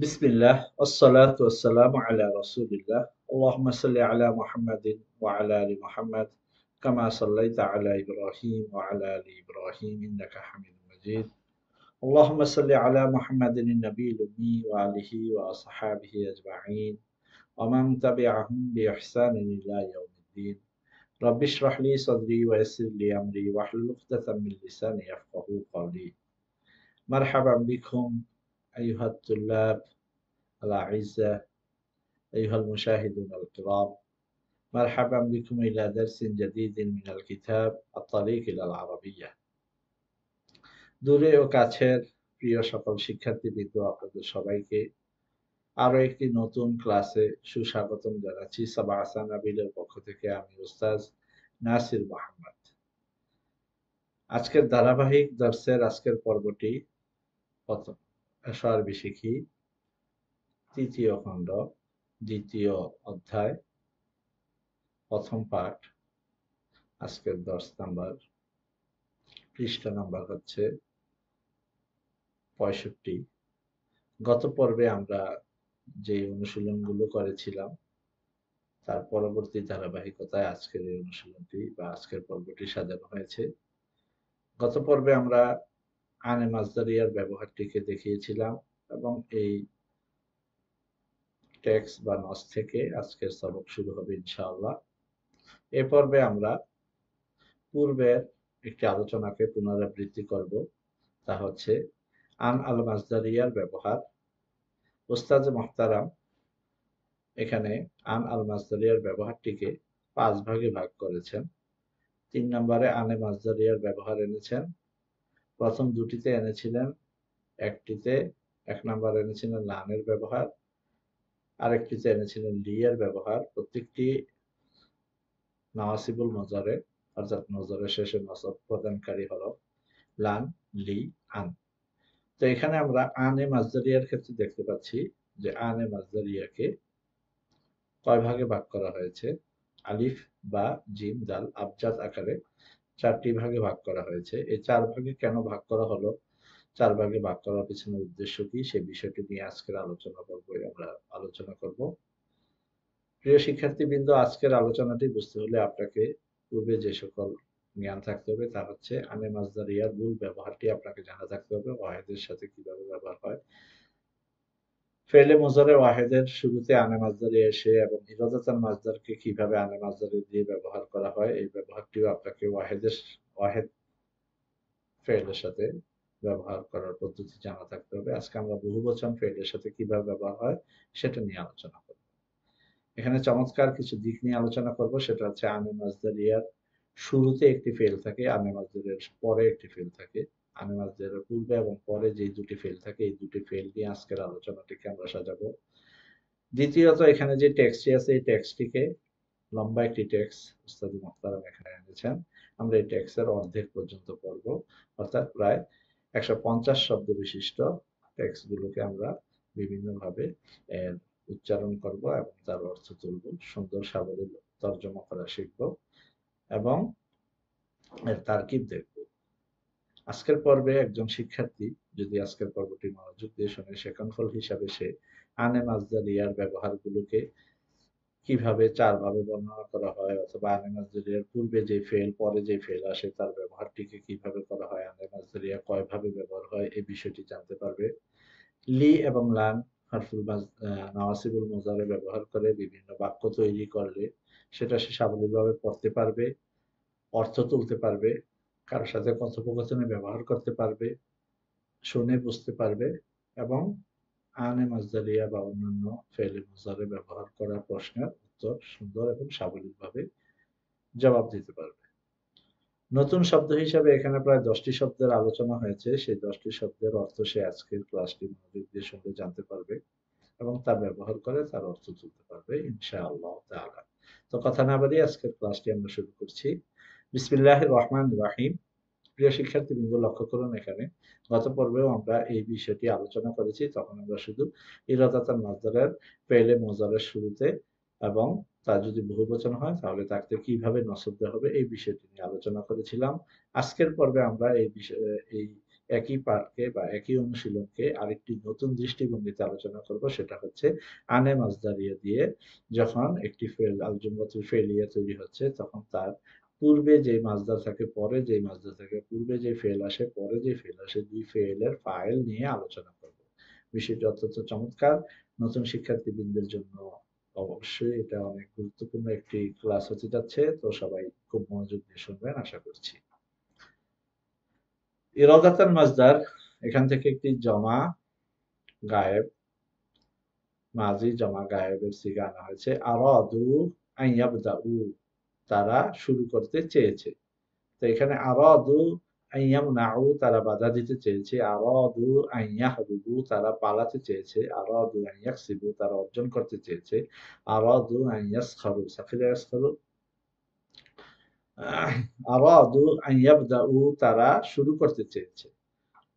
বিসমিল্লাহ ওয়াসসালাতু ওয়াসসালামু আলা রাসূলিল্লাহ আল্লাহুম্মা সাল্লি আলা মুহাম্মাদিন ওয়া আলা আলি মুহাম্মাদ কামা সাল্লাইতা আলা ইব্রাহিম ওয়া আলা আলি ইব্রাহিম ইন্নাকা হামিদুম মাজিদ আল্লাহুম্মা সাল্লি আলা মুহাম্মাদিন النبيل الأمي وآله وأصحابه أجمعين ومن تبعهم بإحسان إلى يوم الدين رب اشرح لي صدري ويسر لي أمري واحلل عقدة من لساني يفقهوا قولي مرحبا بكم أيها الطلاب الأعزاء أيها المشاهدون الكرام مرحبا بكم إلى درس جديد من الكتاب الطريق إلى العربية দূরে ও কাছের প্রিয় সকল শিক্ষার্থীবৃন্দ আপনাদের সবাইকে আরো একটি নতুন ক্লাসে সুস্বাগতম জানাচ্ছি সাবা আসানাবিলের পক্ষ থেকে আমি উস্তাজ নাসির মোহাম্মদ। আজকের ধারাবাহিক দর্শের আজকের পর্বটি প্রথম আরবি শিখি তৃতীয় খণ্ড দ্বিতীয় অধ্যায় প্রথম পাঠ। আজকের 10 নাম্বার পৃষ্ঠা নাম্বার হচ্ছে 65। গত পর্বে আমরা যে অনুশীলনগুলো করেছিলাম তার পরবর্তী ধারাবাহিকতায় আজকের এই অনুশীলনটি বা আজকের পর্বটি সাজানো হয়েছে। গত পর্বে আমরা আনে মাজদারিয়ার ব্যবহারটিকে দেখিয়েছিলাম এবং এই টেক্সট বা নস থেকে আজকের সবক শুরু হবে ইনশাআল্লাহ। এ পর্বে আমরা পূর্বের একটি আলোচনাকে পুনরাবৃত্তি করব, তা হচ্ছে আন আল মাজদারিয়ার ব্যবহার। ওস্তাদ মুহতারাম এখানে আন আল মাজদারিয়ার ব্যবহারটিকে 5 ভাগে ভাগ করেছেন। 3 নম্বরে আনে মাজদারিয়ার ব্যবহার এনেছেন। প্রথম দুটিতে এনেছিলেন, একটিতে 1 নম্বর এনেছিলেন লানের ব্যবহার, আরেকটিতে এনেছিলেন লি এর ব্যবহার। প্রত্যেকটি নাওয়াসিবুল মুজারে অর্থাৎ মুজারের শেষে নসব প্রদানকারী হরফ লান, লি, আন। তো এখানে আমরা আনে মাজদারিয়ার ক্ষেত্রে দেখতে পাচ্ছি যে আনে মাজদারিয়াকে কয় ভাগে ভাগ করা হয়েছে। আলিফ বা জিম দাল আবজাদ আকারে 4টি ভাগে ভাগ করা হয়েছে। এই 4 ভাগে কেন ভাগ করা হলো, 4 ভাগে ভাগ করার পিছনে উদ্দেশ্য কি, সেই বিষয়টি নিয়ে আজকের আমরা আলোচনা করব। প্রিয় শিক্ষার্থীবৃন্দ, আজকের আলোচনাটি বুঝতে হলে আপনাকে পূর্বে যে সকল জ্ঞান থাকতে হবে তা হচ্ছে আনে মাজদারিয়ার মূল ব্যবহারটি আপনাকে জানা থাকতে হবে, ওয়াহেদের সাথে কিভাবে ব্যবহার হয়। ফেলে মুজারে ওয়াহেদের শুরুতে আনে মাজদারি এসে এবং ইরাদাতান মাজদারকে কিভাবে আনে মাজদারি দিয়ে ব্যবহার করা হয়, এই ব্যবহারটিও আপনাকে ওয়াহেদ ফেলের সাথে ব্যবহার করার পদ্ধতি জানা থাকতে হবে। আজকে আমরা বহুবচন ফেলের সাথে কিভাবে ব্যবহার হয় সেটা নিয়ে আলোচনা করব। এখানে চমৎকার কিছু দিক নিয়ে আলোচনা করব, সেটা হচ্ছে আনে মাজদারিয়ার শুরুতে একটি ফেল থাকে, আনে মাজদারিয়ার পরে একটি ফেল থাকে। আনে মাজদারিয়ার পূর্বে এবং পরে যে দুটি ফেল থাকে এই দুটি ফেল নিয়ে আজকের আলোচনাটিকে আমরা সাজাবো। দ্বিতীয়ত এখানে যে টেক্সটটি আছে এই টেক্সটটিকে লম্বা একটি টেক্সট উস্তাদ মুহতারাম এখানে এনেছেন। আমরা এই টেক্সটের অর্ধেক পর্যন্ত পড়ব, অর্থাৎ প্রায় 150 শব্দ বিশিষ্ট টেক্সটগুলোকে আমরা বিভিন্নভাবে এর উচ্চারণ করব এবং তার অর্থ তুলব, সুন্দর সাবলীল তর্জমা করা শিখব এবং এর তারকিব দেখব। আজকের পর্বে একজন শিক্ষার্থী যদি আজকের পর্বটি মনোযোগ দিয়ে শুনে, সেখান ফল হিসাবে সে আনে মাজদারিয়ার ব্যবহারগুলোকে কিভাবে 4 ভাবে বর্ণনা করা হয়, অথবা আনে মাজদারিয়ার পূর্বে যে ফেল পরে যে ফেল আসে তার ব্যবহারটিকে কিভাবে করা হয়, আনে মাজদারিয়া কয় ভাবে ব্যবহার হয় এই বিষয়টি জানতে পারবে। লি এবং লান নাওয়াসিবুল মুজারে ব্যবহার করে বিভিন্ন বাক্য তৈরি করলে সেটা সে সাবলীলভাবে পড়তে পারবে, অর্থ তুলতে পারবে, কারোর সাথে কথোপকথনে ব্যবহার করতে পারবে, শুনে বুঝতে পারবে এবং আনে মাজদারিয়া বা অন্যান্য ফেলে মুজারে ব্যবহার করা প্রশ্নের উত্তর সুন্দর এবং সাবলীলভাবে জবাব দিতে পারবে। নতুন শব্দ হিসাবে এখানে প্রায় 10টি শব্দের আলোচনা হয়েছে। সেই 10টি শব্দের অর্থ সে আজকের ক্লাসটি মনোযোগ দিয়ে শুনলে জানতে পারবে এবং তা ব্যবহার করে তার অর্থ তুলতে পারবে ইনশাআল্লাহ তাআলা। তো কথা না বাড়িয়ে আজকের ক্লাসটি আমরা শুরু করছি। বিসমিল্লাহির রহমানির রহিম। প্রিয় শিক্ষার্থীবৃন্দ, লক্ষ্য করুন এখানে গত পর্বেও আমরা এই বিষয়টি আলোচনা করেছি। তখন আমরা শুধু ইরাদাতান মাজদারের ফেলে মুজারের শুরুতে এবং তা যদি বহুবচন হয় তাহলে তাকে কিভাবে নসব দেওয়া হবে এই বিষয়টি নিয়ে আলোচনা করেছিলাম। আজকের পর্বে আমরা এই বিষয়ে একই পাঠকে বা একই অনুশীলনকে আরেকটি নতুন দৃষ্টিভঙ্গিতে আলোচনা করব, সেটা হচ্ছে আনে মাজদারিয়া দিয়ে যখন একটি ফেল আল জুমলাতুল ফেলিয়া তৈরি হচ্ছে তখন তার পূর্বে যে মাজদার থাকে, পরে যে মাজদার থাকে, পূর্বে যে ফেল আসে, পরে যে ফেল আসে, দুই ফেলের ফাইল নিয়ে আলোচনা করব। বিষয়টি অত্যন্ত চমৎকার। নতুন শিক্ষার্থীবৃন্দের জন্য অবশ্যই এটা অনেক গুরুত্বপূর্ণ একটি ক্লাস হতে যাচ্ছে, তো সবাই খুব মনোযোগ দিয়ে শুনবেন আশা করছি। ইরাদাতাল মাজদার, এখান থেকে একটি জমা গায়েব, মাজি জমা গায়েবের সিগা আনা হয়েছে। আরাদু আন ইয়াবদাউ, তারা শুরু করতে চেয়েছে। তো এখানে আরাদু আন ইয়ামনাউ, তারা বাধা দিতে চেয়েছে। আরাদু আন ইয়াহরুবু, তারা পালাতে চেয়েছে। আরাদু আন ইয়াকসিবু, তারা অর্জন করতে চেয়েছে। আরাদু আন ইয়াসখারু, সাখিরা ইয়াসখারু। আরাদু আন ইয়াবদাউ, তারা শুরু করতে চেয়েছে।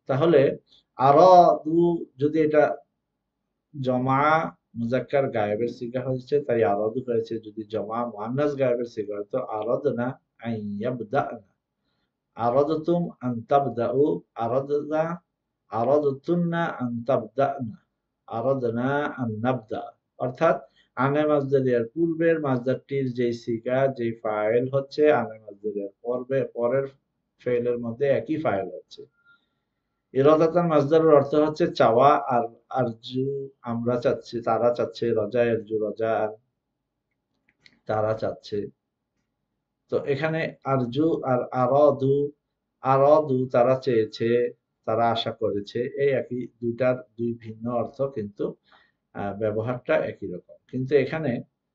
তাহলে আরাদু যদি এটা জমা মুজাক্কার গায়েবের সিগা হয়েছে তাই আরাদু হয়েছে। যদি জমা মুআন্নাস গায়েবের সিগা হতো আরাদনা আন ইয়াবদানা, আরাদতুম আন তাবদাউ, আরাদনা, আরাদতুন্না আন তাবদানা, আরাদনা আন নাবদা। অর্থাৎ আনে মাজদারিয়ার পূর্বের মাজদারটির যে সিগা, যে ফাইল হচ্ছে আনে মাজদারিয়ার পরের ফেলের মধ্যে একই ফাইল হচ্ছে। ইরাদাতান মাজদারের অর্থ হচ্ছে চাওয়া। আর আরজু আমরা চাচ্ছি, তারা চাচ্ছে। রজা আরজু রজা, তারা চাচ্ছে। তো এখানে আরজু আর আরাদু, আরাদু তারা চেয়েছে, তারা আশা করেছে, এই একই, দুইটার দুই ভিন্ন অর্থ, কিন্তু ব্যবহারটা একই রকম। কিন্তু এখানে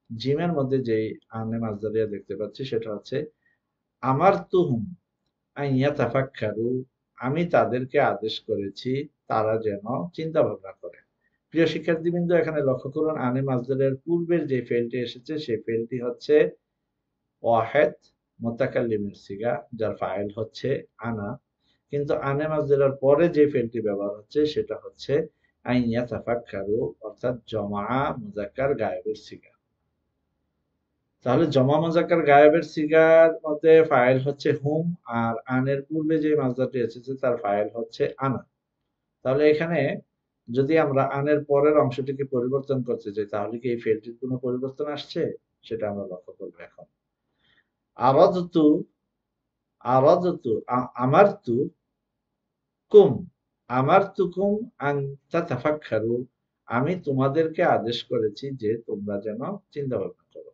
জিমের মধ্যে যেই আনে মাজদারিয়া দেখতে পাচ্ছি সেটা হচ্ছে আমারতুহুম আন ইয়াতাফাক্কারু, আমি তাদেরকে আদেশ করেছি তারা যেন চিন্তা ভাবনা করে। প্রিয় শিক্ষার্থীবৃন্দ, এখানে লক্ষ্য করুন আনে মাজদারের পূর্বের যে ফেলটি এসেছে সেই ফেলটি হচ্ছে ওয়াহেদ মুতাকাল্লিমের সিগা, যার ফাইল হচ্ছে আনা। কিন্তু আনে মাজদারের পরে যে ফেলটি ব্যবহার হচ্ছে সেটা হচ্ছে আন ইয়াতাফাক্কারু, অর্থাৎ জমা মুজাক্কার গায়েবের সিগা। তাহলে জমা মুজাক্কার গায়েবের সিগার মধ্যে ফাইল হচ্ছে হুম, আর আনের পূর্বে যে মাজদারটি এসেছে তার ফাইল হচ্ছে আনা। তাহলে এখানে যদি আমরা আনের পরের অংশটিকে পরিবর্তন করতে চাই তাহলে কি এই ফেলটির কোনো পরিবর্তন আসছে? সেটা আমরা লক্ষ্য করবো এখন। আরাদতু, আরাদতু আমারতু কুম, আমারতুকুম আন তাতাফাক্কারু, আমি তোমাদেরকে আদেশ করেছি যে তোমরা যেন চিন্তা ভাবনা করো।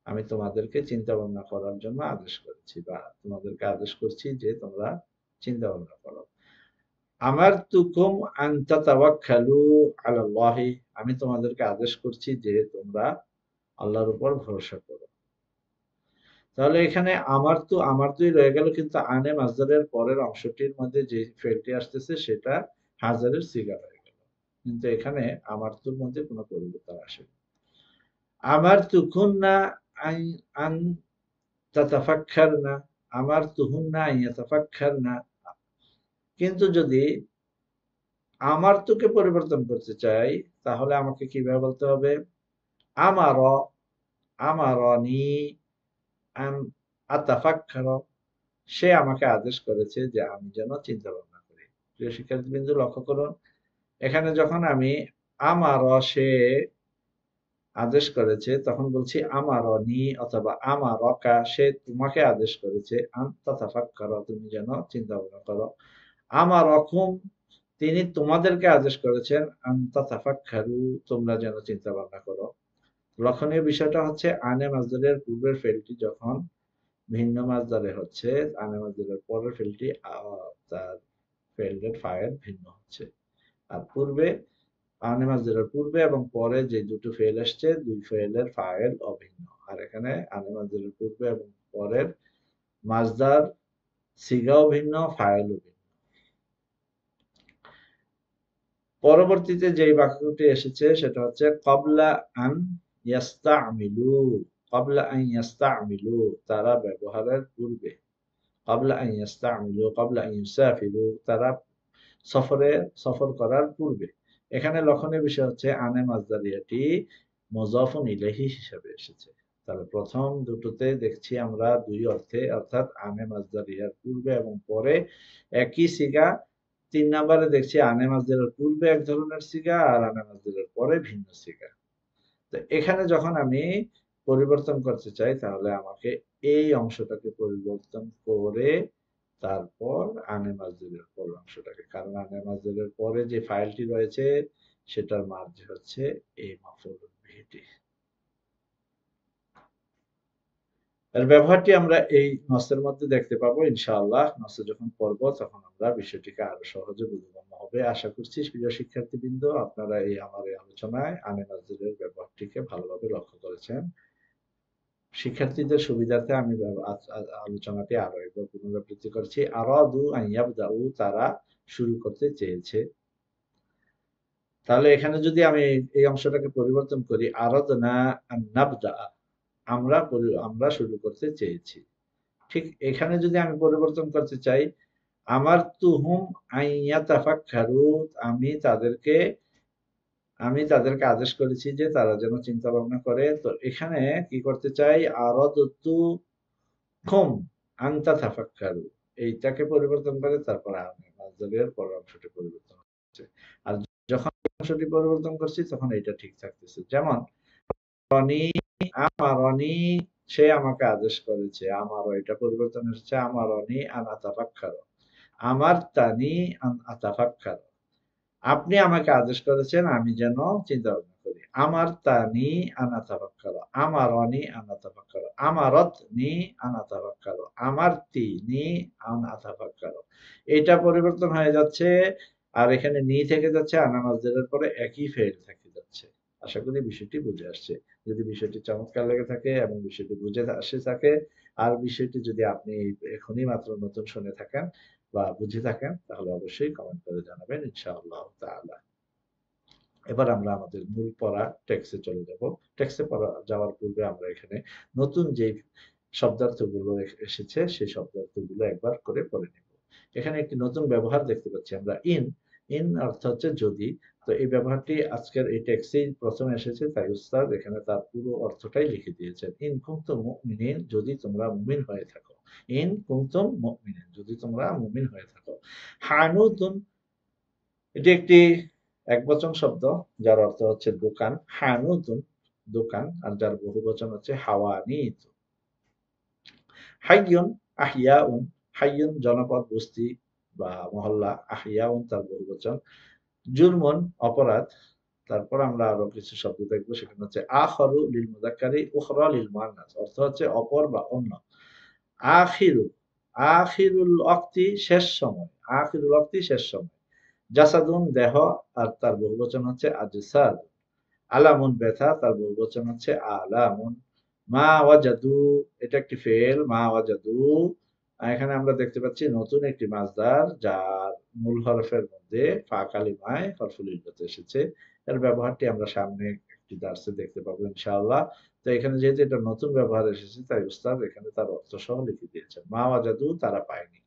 আমি তোমাদেরকে চিন্তা ভাবনা করার জন্য আদেশ করেছি, বা তোমাদেরকে আদেশ করছি যে তোমরা চিন্তা ভাবনা করো। আমারতুকুম আন তাতাওয়াক্কালু আলাল্লাহি, আমি তোমাদেরকে আদেশ করছি যে তোমরা আল্লাহর উপর ভরসা করো। তাহলে এখানে আমারতুই রয়ে গেল, কিন্তু আনে মাজদারের পরের অংশটির মধ্যে যে ফেলটি আসতেছে সেটা হাজারের সিগা হয়ে গেল। কিন্তু এখানে আমারতুর মধ্যে কোনো পরিবর্তন আসেনি। আমারতুকুন্না আন আন তাতাফাক্কারনা, আমারতুহুন্না আন ইয়াতাফাক্কারনা। কিন্তু যদি আমারতুকে পরিবর্তন করতে চাই তাহলে আমাকে কিভাবে বলতে হবে? আমার, আমারনি আন আতাফাক্কার, সে আমাকে আদেশ করেছে যে আমি যেন চিন্তা ভাবনা করি। প্রিয় শিক্ষার্থীবৃন্দ লক্ষ্য করুন, এখানে যখন আমি আমার, সে আদেশ করেছে, তখন বলছি আমারনি, অথবা আমারকা, সে তোমাকে আদেশ করেছে। আন তাতাফাক্কার, তুমি যেন চিন্তা ভাবনা করো। আমারকুম, তিনি তোমাদেরকে আদেশ করেছেন। আন তাতাফাক্কারু, তোমরা যেন চিন্তা ভাবনা করো। লক্ষণীয় বিষয়টা হচ্ছে আনে মাজদারের পূর্বের ফেলটি যখন ভিন্ন মাজদারে হচ্ছে, আনে মাজদারের পরের ফেলটি তার ফেলের ফাইল ভিন্ন হচ্ছে। আর পূর্বে আনে মাজদারের পূর্বে এবং পরে যে দুটো ফেল আসছে দুই ফেলের ফাইল অভিন্ন। আর এখানে আনে মাজদারের পূর্বে এবং পরের মাজদার সিগাও ভিন্ন, ফাইলও ভিন্ন। পরবর্তীতে যেই বাক্যটি এসেছে সেটা হচ্ছে ক্বাবলা আন ইয়াস্তা'মিলু, ক্বাবলা আন ইয়াস্তা'মিলু, তারা ব্যবহারের পূর্বে। ক্বাবলা আন ইয়াস্তা'মিলু, ক্বাবলা আন ইউসাফিরু, তারা সফর করার পূর্বে। এখানে লক্ষণীয় বিষয় হচ্ছে আনে মাজদারিয়াটি মুযাফুন ইলাইহি হিসাবে এসেছে। তাহলে প্রথম দুটোতে দেখছি আমরা দুই অর্থে, অর্থাৎ আনে মাজদারিয়ার পূর্বে এবং পরে একই সিগা 3 নম্বরে দেখছি আনে মাজদারের পূর্বে এক ধরনের সিগা আর আনে মাজদারের পরে ভিন্ন সিগা। তো এখানে যখন আমি পরিবর্তন করতে চাই তাহলে আমাকে এই অংশটাকে পরিবর্তন করে তারপর আনে মাজদারের পর অংশটাকে, কারণ আনে মাজদারের পরে যে ফাইলটি রয়েছে সেটার মার্জ হচ্ছে এই মাফউলুন বিহিটি। এর ব্যবহারটি আমরা এই নসের মধ্যে দেখতে পাবো ইনশাআল্লাহ। নসে যখন পড়ব তখন আমরা বিষয়টিকে আরো সহজে বোধগম্য হবে। আশা করছি প্রিয় শিক্ষার্থীবৃন্দ আপনারা আমার এই আলোচনায় আনে মাজদুরের ব্যবহারটিকে ভালোভাবে লক্ষ্য করেছেন। শিক্ষার্থীদের সুবিধার্থে আমি আলোচনাটি আরো একবার পুনরাবৃত্তি করছি। আরাদু আন ইয়াবদাউ, তারা শুরু করতে চেয়েছে। তাহলে এখানে যদি আমি এই অংশটাকে পরিবর্তন করি, আরাদনা আন নাবদা, আমরা শুরু করতে চেয়েছি। ঠিক এখানে যদি আমি পরিবর্তন করতে চাই, আমার তুহুম আইয়াতাফাক্কারু, আমি তাদেরকে আদেশ করেছি যে তারা যেন চিন্তা ভাবনা করে। তো এখানে কি করতে চাই, আরাদতু খুম আনতা তাফাক্কারু, এইটাকে পরিবর্তন করে তারপর মাজদারের পরের অংশটি পরিবর্তন হচ্ছে। আর যখন অংশটি পরিবর্তন করছি তখন এটা ঠিক থাকতেছে। যেমন আমারনি, সে আমাকে আদেশ করেছে, আমারও এটা পরিবর্তন হচ্ছে আমারনি আন আতাফাক্কারু, আমার তানি আন আতাফাক্কারু, আপনি আমাকে আদেশ করেছেন আমি যেন চিন্তা ভাবনা করি। আমার তানি আন আতাফাক্কারু, আমারনি আন আতাফাক্কারু, আমারতনি আন আতাফাক্কারু, আমার তিনি আন আতাফাক্কারু, এটা পরিবর্তন হয়ে যাচ্ছে। আর এখানে নি থেকে যাচ্ছে, আনা মাজদারের পরে একই ফেল থেকে যাচ্ছে। আশা করি বিষয়টি বুঝে আসছে। যদি বিষয়টি চমৎকার লেগে থাকে এবং বিষয়টি বুঝে আসে থাকে, আর বিষয়টি যদি আপনি এখনই মাত্র নতুন শুনে থাকেন বা বুঝে থাকেন, তাহলে অবশ্যই কমেন্ট করে জানাবেন ইনশাআল্লাহ তাআলা। এবার আমরা আমাদের মূল পড়া টেক্সটে চলে যাব। টেক্সটে পড়া যাওয়ার পূর্বে আমরা এখানে নতুন যে শব্দার্থগুলো এসেছে সেই শব্দার্থগুলো একবার করে পড়ে নেব। এখানে একটি নতুন ব্যবহার দেখতে পাচ্ছি আমরা, ইন অর্থ হচ্ছে যদি। তো এই ব্যবহারটি আজকের এই টেক্সটেই প্রথমে এসেছে, তাই উস্তাদ এখানে তার পুরো অর্থটাই লিখে দিয়েছেন। ইন কুনতুম মুমিনিন, যদি তোমরা মুমিন হয়ে থাকো। ইন কুনতুম মুমিনিন, যদি তোমরা মুমিন হয়ে থাকো। হানুতুন, এটি একটি একবচন শব্দ যার অর্থ হচ্ছে দোকান। হানুতুন দোকান, আর যার বহুবচন হচ্ছে হাওয়ানিত। হাইয়ুন আহিয়াউন, হাইয়ুন জনপদ বস্তি বা মহল্লা, আহিয়াউন তার বহুবচন। জুরমুন অপরাধ। তারপর আমরা আরো কিছু শব্দ দেখবো, সেখানে হচ্ছে আখরু লিল মুযাক্কারি উখরা লিল মুআন্নাস, অর্থ হচ্ছে অপর বা অন্য। আখিরু, আখিরুল ওয়াক্তি শেষ সময়, আখিরুল ওয়াক্তি শেষ সময়। জাসাদুন দেহ, আর তার বহুবচন হচ্ছে আজসাদ। আলামুন ব্যথা, তার বহুবচন হচ্ছে আলামুন। মা ওয়াজাদু, এটা একটি ফেল, মা ওয়াজাদু। এখানে আমরা দেখতে পাচ্ছি নতুন একটি মাসদার যার মূল হরফের মধ্যে ফা কালিমায় হরফুল ইল্লাত এসেছে। এর ব্যবহারটি আমরা সামনে একটি দার্সে দেখতে পাবো ইনশাআল্লাহ। তো এখানে যেহেতু এটা নতুন ব্যবহার এসেছে তাই উস্তাদ এখানে তার অর্থ সহ লিখে দিয়েছেন। মা ওয়াজাদু, তারা পায়নি।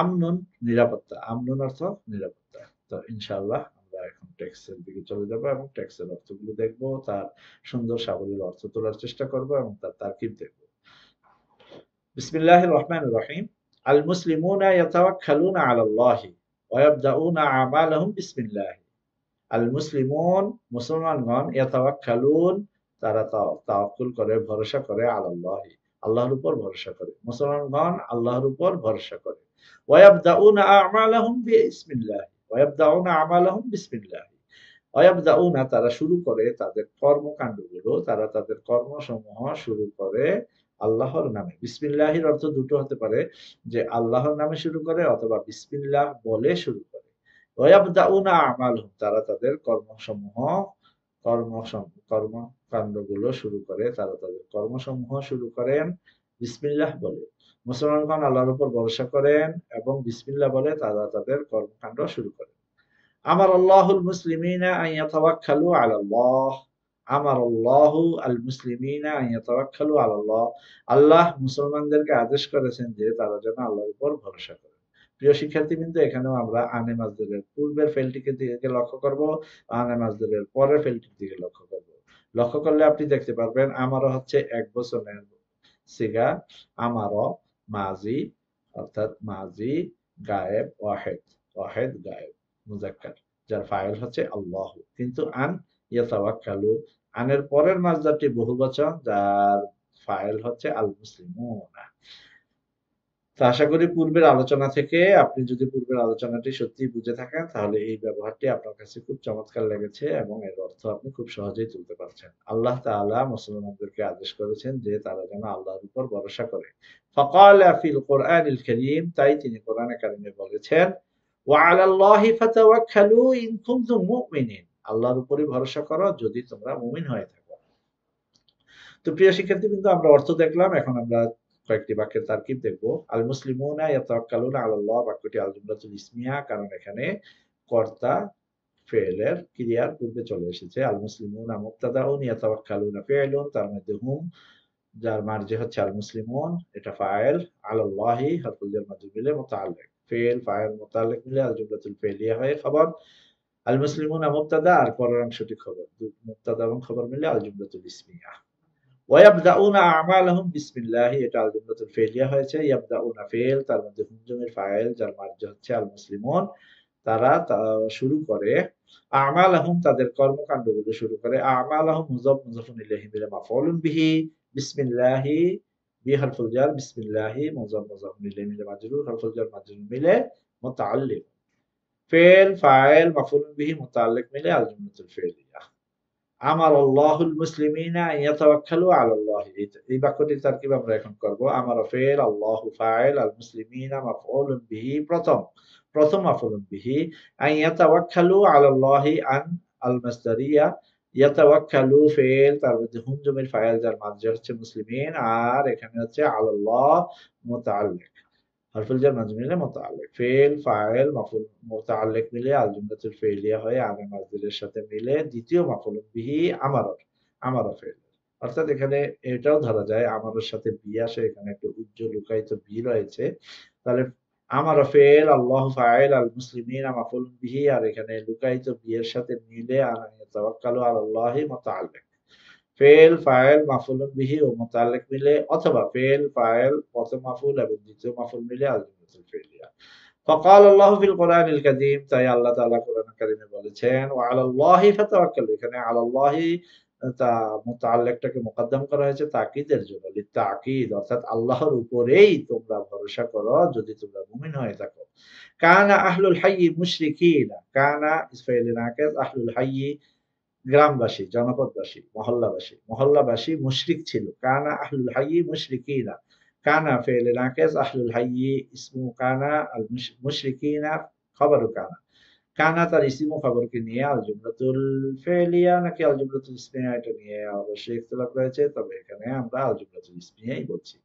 আমনুন নিরাপত্তা, আমনুন অর্থ নিরাপত্তা। তো ইনশাআল্লাহ আমরা এখন টেক্সটের দিকে চলে যাব এবং টেক্সটের অর্থগুলো দেখব, তার সুন্দর সাবলীল অর্থ তোলার চেষ্টা করব এবং তার তারকিব দেখব। বিসমিল্লাহির রহমানির রহিম। আল মুসলিমুনা ইয়াতাওয়াক্কালুনা আলাল্লাহি ওয়া ইয়াবদাউনা আমালাহুম বিসমিল্লাহ। আল মুসলিমুন মুসলমানগণ, ইয়াতাওয়াক্কালুন তারা তাওয়াক্কুল করে, ভরসা করে, আলাল্লাহি আল্লাহর উপর ভরসা করে। মুসলমানগণ আল্লাহর উপর ভরসা করে। ওয়া ইয়াবদাউনা আমালাহুম বিসমিল্লাহ, ওয়া ইয়াবদাউনা আমালাহুম বিসমিল্লাহ। ওয়া ইয়াবদাউনা তারা শুরু করে তাদের কর্মকাণ্ডগুলো, তারা তাদের কর্মসমূহ শুরু করে আল্লাহর নামে। বিসমিল্লাহির অর্থ দুটো হতে পারে, যে আল্লাহর নামে শুরু করে অথবা বিসমিল্লাহ বলে শুরু করে। ওয়াবদাউনা আমালহুম তারা তাদের কর্মকাণ্ডগুলো শুরু করে, তারা তাদের কর্মসমূহ শুরু করেন বিসমিল্লাহ বলে। মুসলমানগণ আল্লাহর উপর ভরসা করেন এবং বিসমিল্লাহ বলে তারা তাদের কর্মকাণ্ড শুরু করেন। আমার আল্লাহুল মুসলিমিনা আন ইয়াতাওয়াক্কালু আলাল্লাহ, আমার আল্লাহু আল মুসলিমিনা আন ইয়াতাওয়াক্কালু আলাল্লাহ, আল্লাহ মুসলমানদেরকে আদেশ করেছেন যে তারা যেন আল্লাহর উপর ভরসা করে। প্রিয় শিক্ষার্থীবৃন্দ, এখানেও আমরা আনে মাজদুরের পূর্বের ফেলটিকে দিকে লক্ষ্য করব, আনে মাজদুরের পরের ফেলটির দিকে লক্ষ্য করব। লক্ষ্য করলে আপনি দেখতে পারবেন আমারও হচ্ছে এক বচনের সিগা, আমারও মাজি অর্থাৎ মাজি গায়েব ওয়াহেদ ওয়াহিদ গায়েব মুজাক্কার, যার ফাইল হচ্ছে আল্লাহ। কিন্তু আন ইয়াতাওয়াক্কালু, আনের পরের মাসদারটি বহুবচন, যার ফাইল হচ্ছে আল মুসলিমুনা। তো আশা করি পূর্বের আলোচনা থেকে আপনি যদি পূর্বের আলোচনাটি সত্যিই বুঝে থাকেন, তাহলে এই ব্যবহারটি আপনার কাছে খুব চমৎকার লেগেছে এবং এর অর্থ আপনি খুব সহজেই তুলতে পারছেন। আল্লাহ তাআলা মুসলমানদেরকে আদেশ করেছেন যে তারা যেন আল্লাহর উপর ভরসা করে। ফাকালা ফিল কুরআনিল কারীম, তাই তিনি কোরআনে কারিমে বলেছেন, ওয়া আলাল্লাহি ফাতাওয়াক্কালু ইন কুনতুম মুমিনিন, আল্লাহর উপরই ভরসা করো যদি তোমরা মুমিন হয়ে থাকো। তো প্রিয় শিক্ষার্থীবৃন্দ, আমরা অর্থ দেখলাম, এখন আমরা কয়েকটি বাক্যের তারকিব দেখবো। আল মুসলিমুনা ইয়াতাওয়াক্কালুনা আলাল্লাহ বাক্যটি আল জুমলাতুল ইসমিয়া, কারণ এখানে কর্তা ফেলের ক্রিয়ার পূর্বে চলে এসেছে। আল মুসলিমুনা মুবতাদাউন, ইয়াতাওয়াক্কালুনা ফি'লুন, তার মধ্যে হুম যার মার্জি হচ্ছে আল মুসলিমুন, এটা ফাইল। আলাল্লাহি হরফুল জার মাজরুর মিলে মুতাআল্লিক, ফেল ফাইল মুতাআল্লিক মিলে আল জুমলাতুল ফেলিয়া হয়ে খবর। আল মুসলিমুনা মুবতাদা আর পরের অংশটি খবর, মুবতাদা এবং খবর মিলে আল জুমলাতুল ইসমিয়া। ওয়ায়াবদাউনা আমালাহুম বিসমিল্লাহ, এটা আল জুমলাতুল ফেলিয়া হয়েছে। ইয়াবদাউনা ফেল, তার মধ্যে হুম জমির ফাইল, যার মার্জি হচ্ছে আল মুসলিমুন, তারা শুরু করে। আমালাহুম তাদের কর্মকাণ্ডগুলো শুরু করে। আমালাহুম মুযাফ মুযাফুন ইলাইহি মিলে মাফউলুন বিহি, বিসমিল্লাহি বি হরফুল জার, বিসমিল্লাহি মুযাফ মুযাফুন ইলাইহি মিলে মাজরুর, হরফুল জার মাজরুর মিলে মুতাআল্লিক। ফেল ফাইল মাফউলুন বিহি মুতাআল্লিক মিলে আল জুমলাতুল ফেলিয়া। আমার আল্লাহুল মুসলিমিনা ইয়াতাওয়াক্কালু আলাল্লাহ, এই বাক্যটির তারকিব আমরা এখন করব। আমার ফেল, আল্লাহু ফাইল, আল মুসলিমিনা মাফউলুন বিহি, প্রথম মাফউলুন বিহি। আন ইয়াতাওয়াক্কালু আলাল্লাহি, আন আল মাসদারিয়া, ইয়াতাওয়াক্কালু ফেল, তার মধ্যে হুম জমির ফাইল, যার মাঝে হচ্ছে মুসলিমিন, আর এখানে হচ্ছে আলাল্লাহ মুতাআল্লিক, হরফুল জার মাজরুর মিলে মুতাআল্লিক। ফেল ফাইল মাফউল মুতাআল্লিক মিলে আল জুমলাতুল ফেলিয়া হয়ে আনে মাজরুরের সাথে মিলে দ্বিতীয় মাফউল বিহি আমারা ফেল। অর্থাৎ এখানে এটাও ধরা যায় আমারের সাথে বি আসে, এখানে একটা উজ্জ্বল লুকায়িত বি রয়েছে। তাহলে আমারা ফেল, আল্লাহ ফাইল, আল মুসলিমিনা মাফউল বিহি, আর এখানে লুকায়িত বি এর সাথে মিলে আন ইয়াতাওয়াক্কালু আলাল্লাহি মুতাআল্লিক। ফেল ফাইল মাফউলুন বিহি ও মুতাআল্লিক মিলে, অথবা ফেল ফাইল প্রথম মাফউল এবং দ্বিতীয় মাফউল মিলে আল জুমলাতুল ফেলিয়া। ফাকাল আল্লাহু ফিল কুরআনিল কারীম, তাই আল্লাহ তাআলা কোরআন কারীমে বলেছেন, ওয়া আলাল্লাহি ফাতাওয়াক্কালু, এখানে আলাল্লাহি তা মুতাআল্লিকটাকে মুকদ্দম করা হয়েছে তাকিদের জন্য, লিতাকিদ, অর্থাৎ আল্লাহর উপরেই তোমরা ভরসা করো যদি তোমরা মুমিন হয়ে থাকো। কানা আহলুল হায়্যি মুশরিকিনা, কানা ইসফাইল নাকিস, আহলুল হায়্যি গ্রামবাসী, জনপদবাসী, মহল্লাবাসী মুশরিক ছিল। কানা আহলুল হায়্যি মুশরিকিনা, কানা ফেলে নাকিস, আহলুল হায়্যি ইসমু কানা, আল মুশরিকিনা খবরু কানা। কানা তার ইসিম ও খবরকে নিয়ে আল জুমলাতুল ফেলিয়া নাকি আল জুমলাতুল ইসমিয়া, এটা নিয়ে অবশ্যই ইখতিলাফ রয়েছে, তবে এখানে আমরা আল জুমলাতুল ইসমিয়াই বলছি।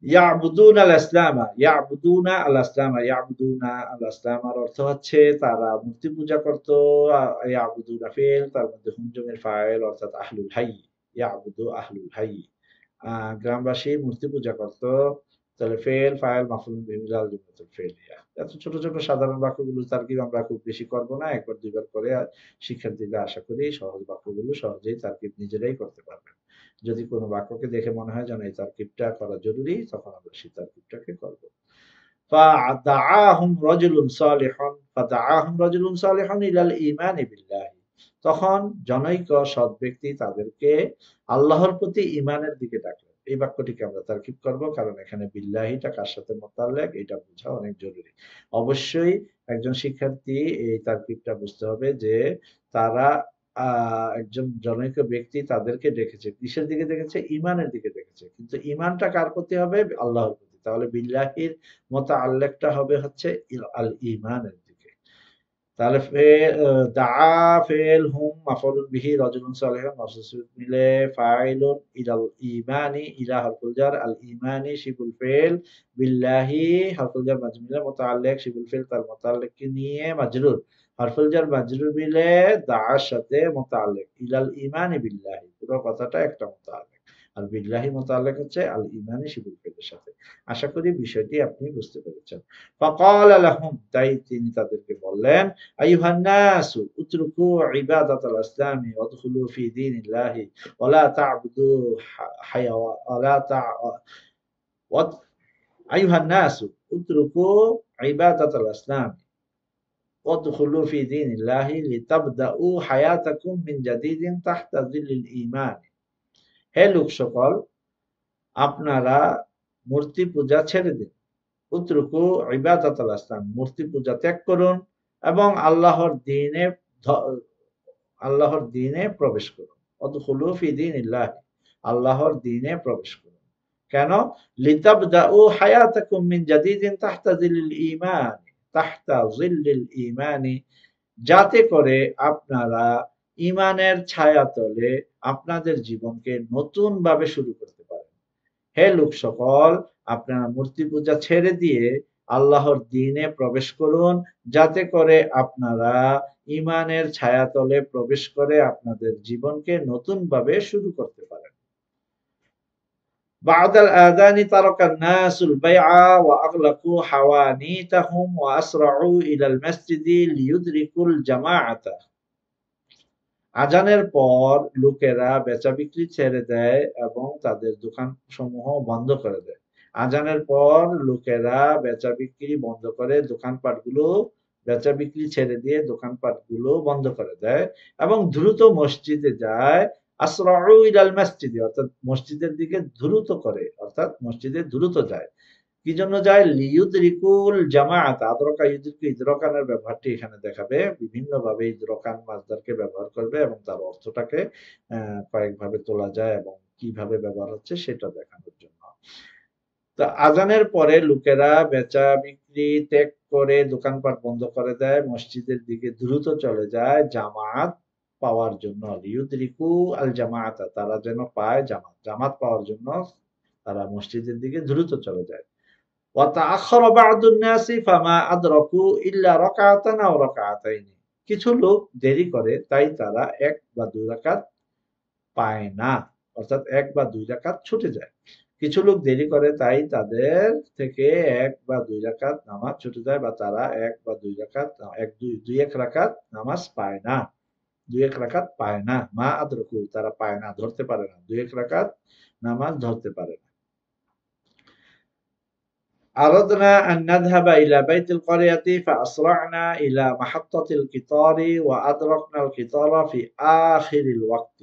ইয়াবুদুনা আল আসলামা, ইয়াবুদুনা আল আসলামা, ইয়াবুদুনা আল আসলামার অর্থ হচ্ছে তারা মূর্তি পূজা করত। ইয়াবুদুনা ফেল, তার মধ্যে হুম জমির ফাইল, অর্থাৎ আহলুল হাই, ইয়াবুদু আহলুল হাই, গ্রামবাসী মূর্তি পূজা করত। তাহলে ফেল ফাইল মাফউলুন বিহি মিনাল জুমলাতুল ফেলিয়া। এত ছোট ছোট সাধারণ বাক্যগুলো তারকিব আমরা খুব বেশি করব না, একবার দুইবার করে শিক্ষার্থীরা আশা করি সহজ বাক্যগুলো সহজেই তারকিব নিজেরাই করতে পারবেন। যদি কোনো বাক্যকে দেখে মনে হয় যেন এই তারকিবটা করা জরুরি, তখন আমরা সেই তারকিবটাকে করব। ফাদাআহুম রাজুলুন সালিহুন, ফাদাআহুম রাজুলুন সালিহুন ইলাল ঈমানি বিল্লাহি, তখন জনৈক সৎ ব্যক্তি তাদেরকে আল্লাহর প্রতি ঈমানের দিকে ডাকলেন। এই বাক্যটিকে আমরা তারকিব করব, কারণ এখানে বিল্লাহিটা কার সাথে মুতাল্লাক এটা বোঝা অনেক জরুরি। অবশ্যই একজন শিক্ষার্থী এই তারকিবটা বুঝতে হবে যে তারা একজন জনৈক ব্যক্তি তাদেরকে ডেকেছে, কিসের দিকে ডেকেছে? ঈমানের দিকে ডেকেছে। কিন্তু ঈমানটা কার প্রতি হবে? আল্লাহর প্রতি। তাহলে বিল্লাহির মুতাআল্লিকটা হবে হচ্ছে আল ঈমানের দিকে। তাহলে দাআ ফেল হুম মাফউলুন বিহি, রাজুলুন সালিহুন মাফসুস মিলে ফাইলুন ইলাল ঈমানি, ইলা হরফুল জার, আল ঈমানি শিবুল ফেল, বিল্লাহি হরফুল জার মাজরুর মিলে মুতাআল্লিক, শিবুল ফেল তার মুতাআল্লিককে নিয়ে মাজরুর, হরফুল জার মাজরুর মিলে দাআর সাথে মুতাআল্লিক, ইলাল ঈমানি বিল্লাহি, পুরো কথাটা একটা মুতাআল্লিক। আর বিল্লাহি মুতাআল্লিক হচ্ছে আল ঈমানি শিবুল ফেলের সাথে। আশা করি বিষয়টি আপনি বুঝতে পেরেছেন। ফাকালা লাহুম, তাই তিনি তাদেরকে বললেন, আইয়ুহান নাসু উতরুকু ইবাদাতাল আসলামি ওয়াদখুলু ফি দীনিল্লাহি ওয়ালা তা'বুদু হায়াওয়া ওয়ালা আইয়ুহান নাসু উতরুকু ইবাদাতাল আসনাম ওয়াদখুলু ফি দীনিল্লাহি লিতাবদাউ হায়াতাকুম মিন জাদিদিন তাহতা যিল্লিল ঈমান। হে লোক সকল, আপনারা মূর্তি পূজা ছেড়ে দিন। উতরুকু ইবাদাতাল আসনাম, মূর্তি পূজা ত্যাগ করুন এবং আল্লাহর দ্বীনে প্রবেশ করুন। ওয়াদখুলু ফি দীনিল্লাহ, আল্লাহর দ্বীনে প্রবেশ করুন। কেন? লিতাবদাউ হায়াতাকুম মিন জাদিদিন তাহতা যিল্লিল ঈমান, তাহতা যিল্লিল ঈমানি, যাতে করে আপনারা ঈমানের ছায়াতলে আপনাদের জীবনকে নতুন ভাবে শুরু করতে পারেন। হে লোক সকল, আপনারা মূর্তি পূজা ছেড়ে দিয়ে আল্লাহর দ্বীনে প্রবেশ করুন, যাতে করে আপনারা ঈমানের ছায়াতলে প্রবেশ করে আপনাদের জীবনকে নতুন ভাবে শুরু করতে পারেন। بعد الآذان ترك الناس البيع وأغلقوا حوانيتهم وأسرعوا إلى المسجد ليدركوا الجماعة। আজানের পর লোকেরা বেচা বিক্রি ছেড়ে দেয় এবং তাদের দোকান সমূহ বন্ধ করে দেয়। আজানের পর লোকেরা বেচা বিক্রি বন্ধ করে দোকানপাটগুলো বেচা বিক্রি ছেড়ে দিয়ে দোকানপাটগুলো বন্ধ করে দেয় এবং দ্রুত মসজিদে যায়। আসরাউ ইলাল মসজিদে, অর্থাৎ মসজিদের দিকে দ্রুত করে, অর্থাৎ মসজিদে দ্রুত যায়। কি জন্য যায়? লিইউদরিকুল জামাআত। আদরাকা ইউদরিকু, ইদরাকানের ব্যবহারটি এখানে দেখাবে। বিভিন্ন ভাবে ইদরাকান মাসদারকে ব্যবহার করবে এবং তার অর্থটাকে কয়েকভাবে তোলা যায় এবং কিভাবে ব্যবহার হচ্ছে সেটা দেখানোর জন্য। তো আজানের পরে লোকেরা বেচা বিক্রি ত্যাগ করে দোকানপাট বন্ধ করে দেয়, মসজিদের দিকে দ্রুত চলে যায় জামাত পাওয়ার জন্য। লিইউদরিকু আল জামাআতা, তারা যেন পায় জামাত, জামাত পাওয়ার জন্য তারা মসজিদের দিকে দ্রুত চলে যায়। وتأخر بعض الناس فما أدركوا إلا ركعة أو ركعتين। কিছু লোক দেরি করে, তাই তারা এক বা দুই রাকাত পায় না, অর্থাৎ এক বা দুই রাকাত ছুটে যায়। কিছু লোক দেরি করে, তাই তাদের থেকে এক বা দুই রাকাত নামাজ ছুটে যায়, বা তারা এক বা দুই রাকাত, দুই এক রাকাত নামাজ পায় না, দুই এক রাকাত পায় না। মা আদরকু, তারা পায় না, ধরতে পারে না, দুই এক রাকাত নামাজ ধরতে পারে না। أردنا أن نذهب إلى بيت القرية فأسرعنا إلى محطة القطار وأدركنا القطار في آخر الوقت.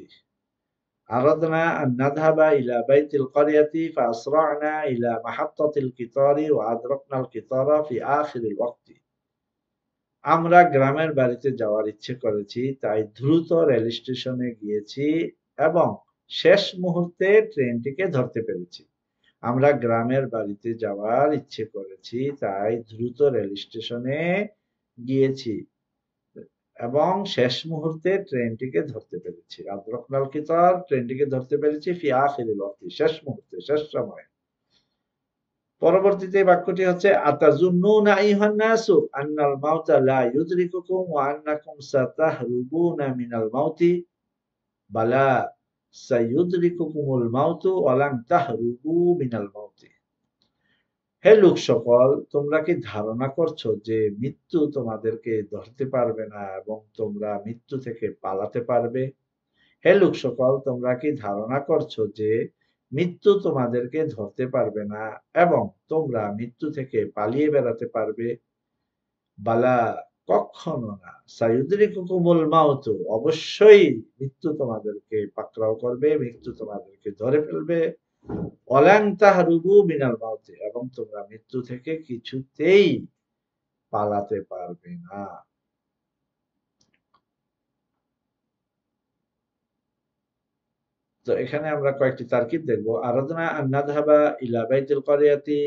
أردنا أن نذهب إلى بيت القرية فأسرعنا إلى محطة القطار وأدركنا القطار في آخر الوقت. আমরা গ্রামের বাড়িতে যাওয়ার ইচ্ছে করেছি, তাই দ্রুত রেল স্টেশনে গিয়েছি এবং শেষ মুহূর্তে ট্রেনটিকে ধরতে পেরেছি। আমরা গ্রামের বাড়িতে যাওয়ার ইচ্ছে করেছি, তাই দ্রুত রেল স্টেশনে গিয়েছি এবং শেষ মুহূর্তে ট্রেনটিকে ধরতে পেরেছি। আদরাকনাল কিতার, ট্রেনটিকে ধরতে পেরেছি, ফি আখিরিল ওয়াক্তি, শেষ মুহূর্তে, শেষ সময়ে। পরবর্তীতে বাক্যটি হচ্ছে আতাজুন্নুনা আইয়ুহান নাসু আন্নাল মাউতা লা ইউদরিকুকুম ওয়া আন্নাকুম সাতাহরুবুনা মিনাল মাউতি বালা সাইয়ুদরিকুকুমুল মাউতু ওয়া লান তাহরুবু মিনাল মাউতি। হে লোক সকল, তোমরা কি ধারণা করছো যে মৃত্যু তোমাদেরকে ধরতে পারবে না এবং তোমরা মৃত্যু থেকে পালাতে পারবে? হে লোক সকল, তোমরা কি ধারণা করছো যে মৃত্যু তোমাদেরকে ধরতে পারবে না এবং তোমরা মৃত্যু থেকে পালিয়ে বেড়াতে পারবে? বালা, কখনো না। সাইয়ুদরিকুকুমুল মাউতু, অবশ্যই মৃত্যু তোমাদেরকে পাকড়াও করবে, মৃত্যু তোমাদেরকে ধরে ফেলবে। ওয়ালান তাহরুবু মিনাল মাউতি, এবং তোমরা মৃত্যু থেকে কিছুতেই পালাতে পারবে না। তো এখানে আমরা কয়েকটি তারকিব দেখবো। আরাদনা আন নাযহাবা ইলা বাইতিল ক্বরিয়াতি,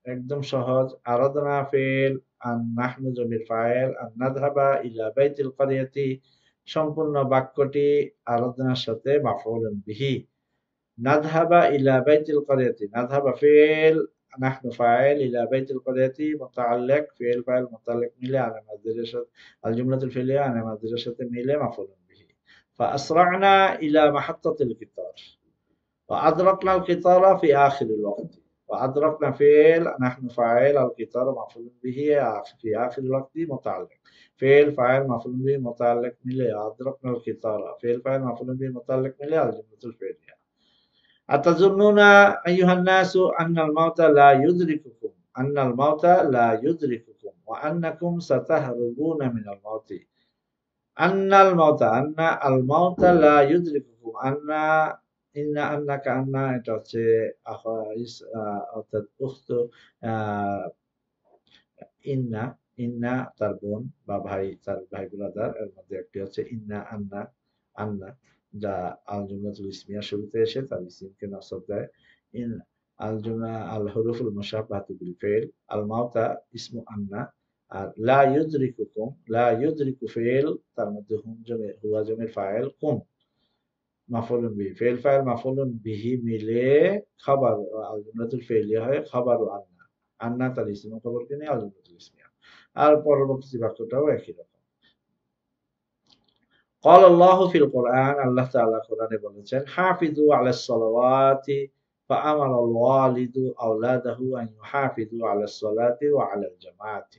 একদম সহজ। আরাদনা ফেল, আন নাহনু জমির ফাইল, আন নাযহাবা ইলা বাইতিল ক্বরিয়াতি সম্পূর্ণ বাক্যটি আরাদনার সাথে মাফউলুন বিহি। নাযহাবা ইলা বাইতিল ক্বরিয়াতি, নাযহাবা ফেল, নাহনু ফাইল, ইলা বাইতিল ক্বরিয়াতি মুতাআল্লিক, ফেল ফাইল মুতাআল্লিক মিলে আনা মাসদারের সাথে, আল জুমলাতুল ফিলিয়া আনা মাসদারের সাথে মিলে মাফউলুন বিহি। فأسرعنا إلى محطة القطار وأدركنا القطار في آخر الوقت. وأدركنا فعل، نحن فاعل، القطار مفعول به في آخر الوقت متعلق. فعل فاعل مفعول به متعلق মিলে أدركنا القطار، فعل فاعل مفعول به متعلق মিলে الجملة الفعلية. আতাজুন্নুনা আইয়ুহান নাসু আন্নাল মাউতা লা ইউদরিকুকুম আন্নাল মাউতা লা ইউদরিকুকুম ওয়া আন্নাকুম সাতাহরুবুনা মিনাল মাউতি। আন্নাল মাউতা, আন্না আল মাউতা লা ইউদরিকুকুম, আন্না ইন্না আন্নাকা আন্না, এটা হচ্ছে অর্থাৎ উখতু ইন্না, ইন্না তার বোন বা ভাই, তার ভাই ব্রাদার, এর মধ্যে একটি হচ্ছে ইন্না আন্না, আন্না, যা আল জুমলাতুল ইসমিয়া শুরুতে এসে তার ইসিমকে নসব দেয়। In Al Jumla Al হুরুফুল মুশাব্বাহাতু bill feel, আল মাউতা ইসমু আন্না। আর লা ইউদরিকুকুম, লা ইউদরিকু ফিল, তার মধ্যে হুম জমে, হুয়া জমের ফাইল, কুম মাফউলুন বিহি, ফিল ফাইল মাফউলুন বিহি মিলে খাবার আল জুমলাতুল ফিলিয়া হয় খাবার আন্না, আন্না তার ইসিম খবরকে নিয়ে আল জুমলাতুল ইসমিয়া। আর পরবর্তী বাক্যটাও একই রকম। قال الله في القرآن, আল্লাহ তাআলা কোরআনে বলেছেন, হাফিজু আলাস সালাওয়াতি فأمر الوالد أولاده أن يحافظوا على الصلاة وعلى الجماعة।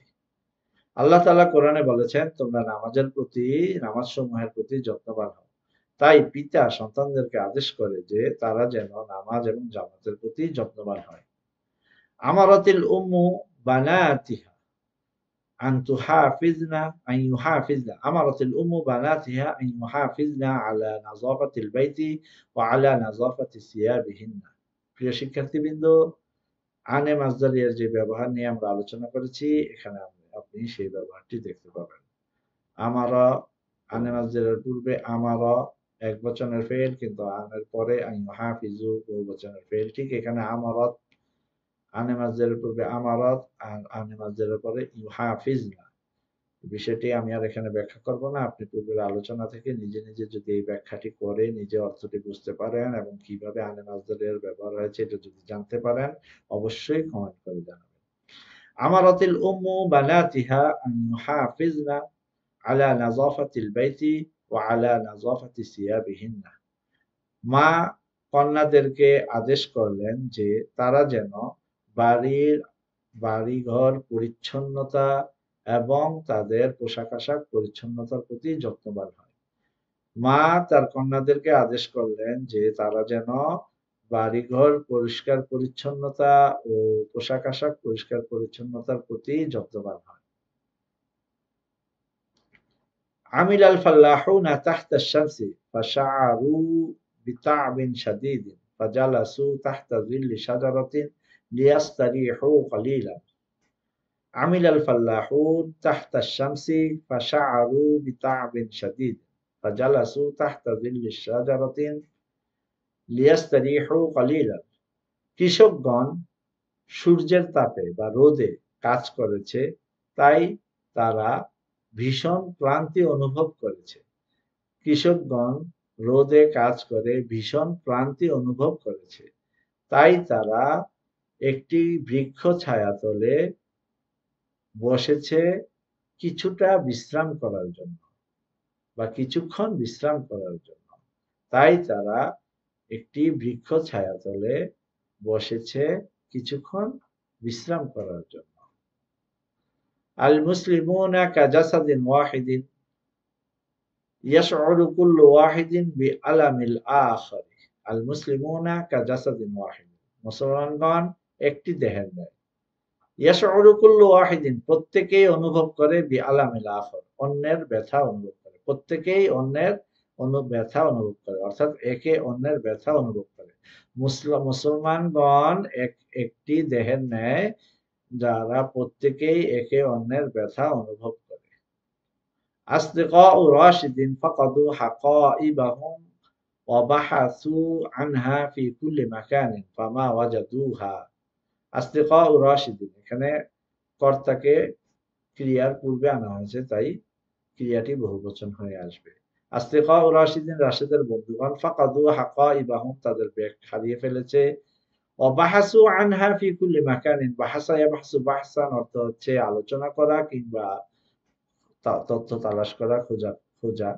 আল্লাহ তাআলা কোরআনে বলেছেন, তোমরা নামাজের প্রতি, নামাজ সমূহের প্রতি যত্নবান হও। তাই পিতা সন্তানদেরকে আদেশ করে যে তারা যেন নামাজ এবং জামাতের প্রতি যত্নবান হয়। আমারাতিল উম্মু বানাতিহা أن تحافظنا أن يحافظنا أمرت الأم بناتها أن يحافظنا على نظافة البيت وعلى نظافة ثيابهن। প্রিয় শিক্ষার্থীবৃন্দ, আনে মাসদারিয়ার যে ব্যবহার নিয়ে আমরা আলোচনা করেছি, এখানে আপনি সেই ব্যবহারটি দেখতে পাবেন। আমারা, আনে মাসদারিয়ার পূর্বে আমারা একবচনের ফেল, কিন্তু আনের পরে আন ইউহাফিজু বহুবচনের ফেল। ঠিক এখানে আমারাত, আনে মাসদারিয়ার পূর্বে আমারাত, আর আনে মাসদারিয়ার পরে ইউহাফিজনা। বিষয়টি আমি আর এখানে ব্যাখ্যা করব না। আপনি পূর্বের আলোচনা থেকে নিজে নিজে যদি এই ব্যাখ্যাটি করে নিজে অর্থটি বুঝতে পারেন এবং কিভাবে আনে মাসদারের ব্যবহার হয়েছে এটা যদি জানতে পারেন, অবশ্যই কমেন্ট করে জানাবেন। আমারাতিল উম্মু বানাতিহা আন ইউহাফিজনা আলা নাযাফাতিল বাইতি ওয়া আলা নাযাফাতি সিয়াবিহিন্না। মা কন্যাদেরকে আদেশ করলেন যে তারা যেন বাড়িঘর পরিচ্ছন্নতা এবং তাদের পোশাক আশাক পরিচ্ছন্নতার প্রতি যত্নবান হয়। মা তার কন্যাদেরকে আদেশ করলেন যে তারা যেন বাড়িঘর পরিষ্কার পরিচ্ছন্নতা ও পোশাক আশাক পরিষ্কার পরিচ্ছন্নতার প্রতি যত্নবান হয়। عمل الفلاحون تحت الشمس فشعروا بتعب شديد فجلسوا تحت ظل شجرة ليستريحوا قليلا। عمل الفلاحون تحت الشمس فشعروا بتعب شديد فجلسوا تحت ظل شجرة ليستريحوا قليلا। কৃষকগণ সূর্যের তাপে বা রোদে কাজ করেছে, তাই তারা ভীষণ ক্লান্তি অনুভব করেছে। কৃষকগণ রোদে কাজ করে ভীষণ ক্লান্তি অনুভব করেছে, তাই তারা একটি বৃক্ষ ছায়াতলে বসেছে কিছুটা বিশ্রাম করার জন্য বা কিছুক্ষণ বিশ্রাম করার জন্য। তাই তারা একটি বৃক্ষ ছায়াতলে বসেছে কিছুক্ষণ বিশ্রাম করার জন্য। আল মুসলিমুনা কাজাসাদিন ওয়াহিদিন ইয়াশউরু কুল্লু ওয়াহিদিন বিআলামিল আখার। আল মুসলিমুনা কাজাসাদিন ওয়াহিদিন, মুসলমানগণ একটি দেহের ন্যায়। ইয়াশউরু কুল্লু ওয়াহিদিন, প্রত্যেকেই অনুভব করে, বিআলামিল আখার, অন্যের ব্যথা অনুভব করে। প্রত্যেকেই অন্যের ব্যথা অনুভব করে, অর্থাৎ একে অন্যের ব্যথা অনুভব করে। মুসলমানগণ একটি দেহের ন্যায়, যারা প্রত্যেকেই একে অন্যের ব্যথা অনুভব করে। আসদিকাউ রাশিদিন ফাকাদু হাকাইবাহুম ওয়া বাহাসু আনহা ফি কুল্লি মাকানিন ফামা ওয়াজাদুহা। আসদিকাউ রাশিদিন, এখানে কর্তাকে ক্রিয়ার পূর্বে আনা হয়েছে, তাই ক্রিয়াটি বহুবচন হয়ে আসবে। আসদিকাউ রাশিদিন, রাশেদের বন্ধুগণ, ফাকাদু হাকাইবাহুম, তাদের ব্যাগ হারিয়ে ফেলেছে। বাহাসু আনহা ফি কুল্লি মাকানিন, বাহাসা ইয়াবহাসু বাহসান, অর্থ হচ্ছে আলোচনা করা কিংবা তথ্য তালাশ করা, খোঁজা।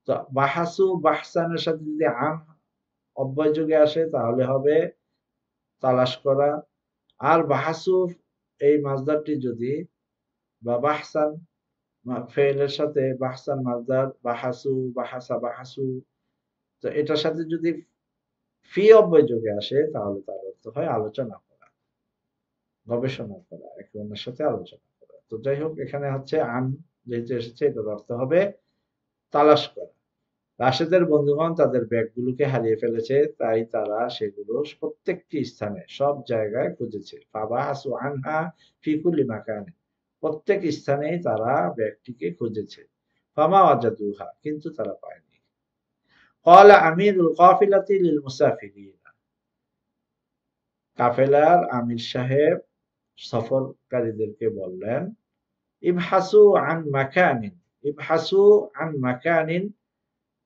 তো বাহাসু বাহসানের সাথে যদি আন অব্যয় যুগে আসে তাহলে হবে তালাশ করা। আর বাহাসু এই মাসদারটি যদি, বা বাহসান ফেলের সাথে বাহসান মাসদার, বাহাসু বাহাসা বাহাসু, তো এটার সাথে যদি ফি অব্যয় যোগে আসে তাহলে তার অর্থ হয় আলোচনা করা, গবেষণা করা, একে অন্যের সাথে আলোচনা করা। তো যাই হোক, এখানে হচ্ছে আন যেহেতু এসেছে, এটার অর্থ হবে তালাশ করা। রাশেদের বন্ধুগণ তাদের ব্যাগগুলোকে হারিয়ে ফেলেছে, তাই তারা সেগুলো প্রত্যেকটি স্থানে, সব জায়গায় খুঁজেছে। ফাবাহাসু আনহা ফি কুল্লি মাকানে, প্রত্যেক স্থানেই তারা ব্যাগটিকে খুঁজেছে। ফামা ওয়াজাদুহা, কিন্তু তারা পায়নি। ক্বালা আমিরুল কাফিলাতি লিল মুসাফিরিন, কাফেলার আমির সাহেব সফরকারীদেরকে বললেন, ইবহাসু আন মাকানিন, ইবহাসু আন মাকানিন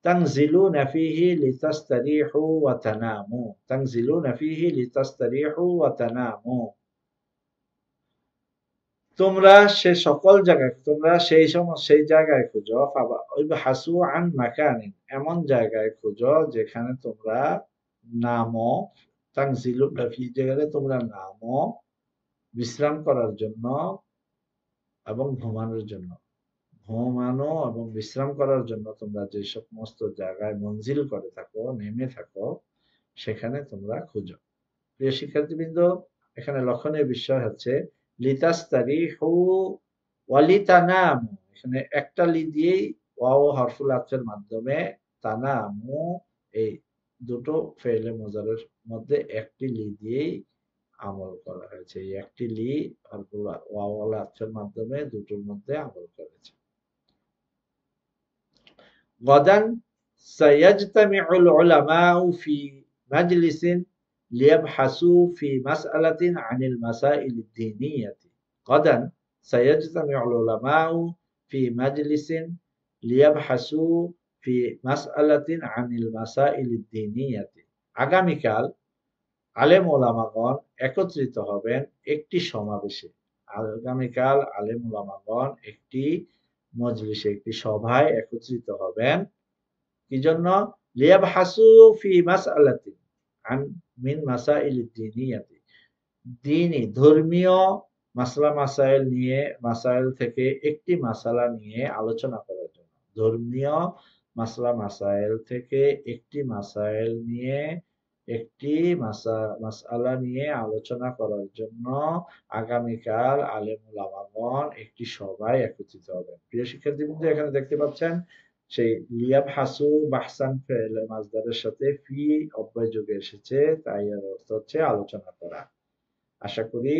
তানজিলুনা ফীহি লিতাস্তারিহু ওয়া তানামু, তানজিলুনা ফীহি লিতাস্তারিহু ওয়া তানামু। তোমরা সে সকল জায়গায়, তোমরা সেই জায়গায় খুঁজো, ইবহাসু আন মাকানিন, এমন জায়গায় খুঁজো যেখানে তোমরা নামো, তানজিলুনা ফী, যেখানে তোমরা নামো বিশ্রাম করার জন্য এবং ঘুমানোর জন্য। ঘুমানো এবং বিশ্রাম করার জন্য তোমরা যে সমস্ত জায়গায় মঞ্জিল করে থাকো, নেমে থাকো, সেখানে তোমরা খুঁজো। প্রিয় শিক্ষার্থীবৃন্দ, এখানে লক্ষণীয় বিষয় হচ্ছে লিতাস্তারিহু ওয়ালিতানামু, এখানে একটা লি দিয়েই ওয়াও হরফুল আতফের মাধ্যমে তানামু, এই দুটো ফেলে মুজারের মধ্যে একটি লি দিয়েই আমল করা হয়েছে। এই একটি লি হরফুল ওয়াও আতফের মাধ্যমে দুটোর মধ্যে আমল করেছে। غدا سيجتمع العلماء في مجلس ليبحثوا في مسألة عن المسائل الدينية. غدا سيجتمع العلماء في مجلس ليبحثوا في مسألة عن المسائل الدينية. আগামীকাল আলেম ওলামাগণ একত্রিত হবেন একটি সমাবেশে। আগামীকাল আলেম ওলামাগণ একটি মজলিসে, একটি সভায় একত্রিত হবেন। কি জন্য? লিয়াবহাসু ফি মাসআলাতিন আন মিন মাসাইলিদ দীনিয়াতি, দ্বীনি ধর্মীয় মাসলা মাসাইল নিয়ে, মাসাইল থেকে একটি মাসালা নিয়ে আলোচনা করার জন্য। ধর্মীয় মাসলা মাসাইল থেকে একটি মাসাইল নিয়ে, একটি মাসআলা নিয়ে আলোচনা করার জন্য আগামীকাল আলেম ওলামাগণ একটি সভায় একত্রিত হবেন। প্রিয় শিক্ষার্থীবৃন্দ, এখানে দেখতে পাচ্ছেন সেই লিয়াবহাসু বাহসান ফেলে মাজদারের সাথে ফি অব্যয় যোগে এসেছে, তাই এর অর্থ হচ্ছে আলোচনা করা। আশা করি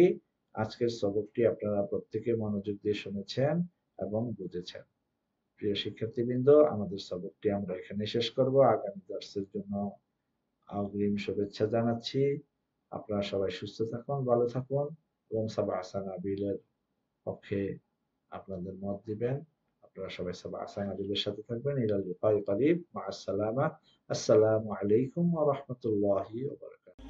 আজকের সবকটি আপনারা প্রত্যেকে মনোযোগ দিয়ে শুনেছেন এবং বুঝেছেন। প্রিয় শিক্ষার্থীবৃন্দ, আমাদের সবকটি আমরা এখানে শেষ করব। আগামী দর্শের জন্য অগ্রিম শুভেচ্ছা জানাচ্ছি। আপনারা সবাই সুস্থ থাকুন, ভালো থাকুন এবং সাবা সানাবিলের পক্ষে আপনাদের মত দিবেন। আপনারা সবাই সাবা সানাবিলের সাথে থাকবেন। ইলা লিকাই করিব, মা আসসালামা। আসসালামু আলাইকুম ওয়া রাহমাতুল্লাহি ওয়া বারাকাতুহু।